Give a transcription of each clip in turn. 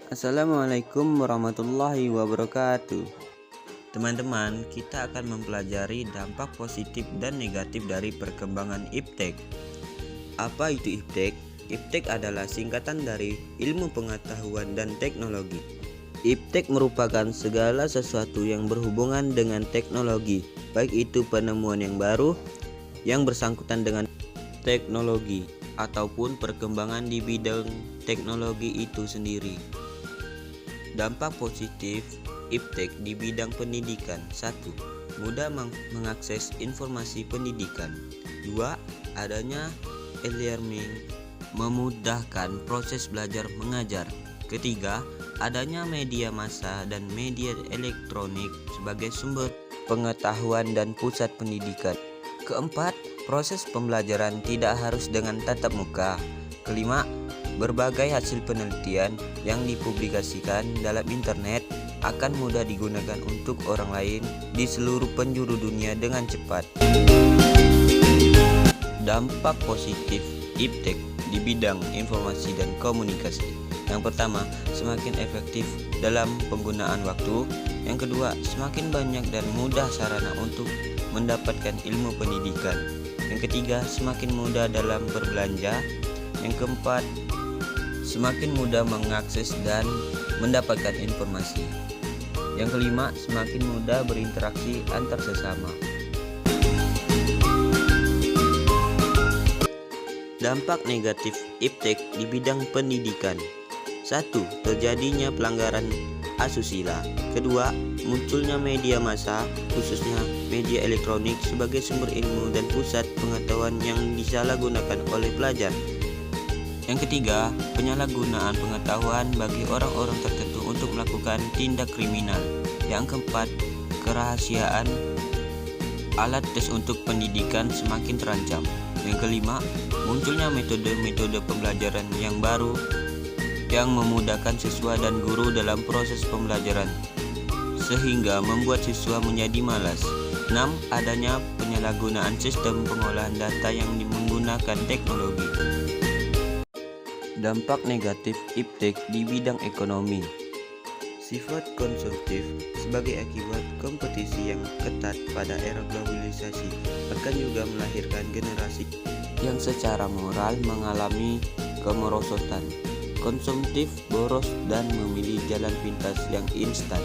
Assalamualaikum warahmatullahi wabarakatuh. Teman-teman, kita akan mempelajari dampak positif dan negatif dari perkembangan iptek. Apa itu iptek? Iptek adalah singkatan dari ilmu pengetahuan dan teknologi. Iptek merupakan segala sesuatu yang berhubungan dengan teknologi, baik itu penemuan yang baru yang bersangkutan dengan teknologi ataupun perkembangan di bidang teknologi itu sendiri. Dampak positif iptek di bidang pendidikan. 1. Mudah mengakses informasi pendidikan. 2. Adanya e-learning memudahkan proses belajar mengajar. Ketiga, adanya media massa dan media elektronik sebagai sumber pengetahuan dan pusat pendidikan. Keempat, proses pembelajaran tidak harus dengan tatap muka. Kelima, berbagai hasil penelitian yang dipublikasikan dalam internet akan mudah digunakan untuk orang lain di seluruh penjuru dunia dengan cepat. Dampak positif iptek di bidang informasi dan komunikasi. Yang pertama, semakin efektif dalam penggunaan waktu. Yang kedua, semakin banyak dan mudah sarana untuk mendapatkan ilmu pendidikan. Yang ketiga, semakin mudah dalam berbelanja. Yang keempat, semakin mudah mengakses dan mendapatkan informasi. Yang kelima, semakin mudah berinteraksi antar sesama. Dampak negatif iptek di bidang pendidikan. 1. Terjadinya pelanggaran asusila. Kedua, munculnya media massa, khususnya media elektronik sebagai sumber ilmu dan pusat pengetahuan yang disalahgunakan oleh pelajar. Yang ketiga, penyalahgunaan pengetahuan bagi orang-orang tertentu untuk melakukan tindak kriminal. Yang keempat, kerahasiaan alat tes untuk pendidikan semakin terancam. Yang kelima, munculnya metode-metode pembelajaran yang baru yang memudahkan siswa dan guru dalam proses pembelajaran, sehingga membuat siswa menjadi malas. 6. Adanya penyalahgunaan sistem pengolahan data yang menggunakan teknologi. Dampak negatif iptek di bidang ekonomi. Sifat konsumtif sebagai akibat kompetisi yang ketat pada era globalisasi akan juga melahirkan generasi yang secara moral mengalami kemerosotan, konsumtif, boros, dan memilih jalan pintas yang instan.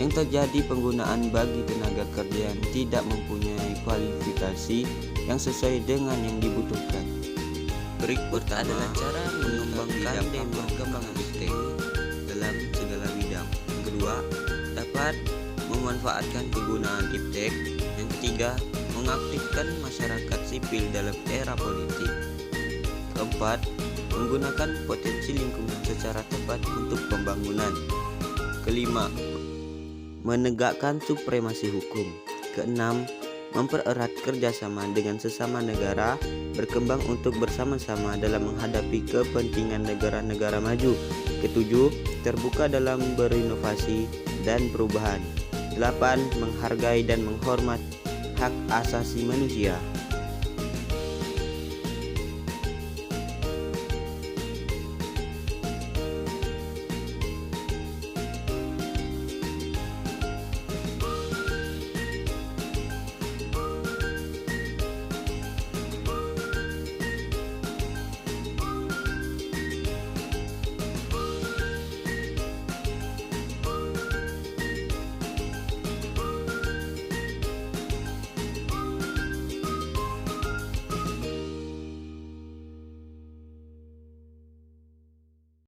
Yang terjadi penggunaan bagi tenaga kerja yang tidak mempunyai kualifikasi yang sesuai dengan yang dibutuhkan. Berikut adalah cara mengembangkan dan perkembangan iptek dalam segala bidang. Yang kedua, dapat memanfaatkan kegunaan iptek. Yang ketiga, mengaktifkan masyarakat sipil dalam era politik. Keempat, menggunakan potensi lingkungan secara tepat untuk pembangunan. Kelima, menegakkan supremasi hukum. Keenam, mempererat kerjasama dengan sesama negara, berkembang untuk bersama-sama dalam menghadapi kepentingan negara-negara maju. Ketujuh, terbuka dalam berinovasi dan perubahan. 8. Menghargai dan menghormati hak asasi manusia.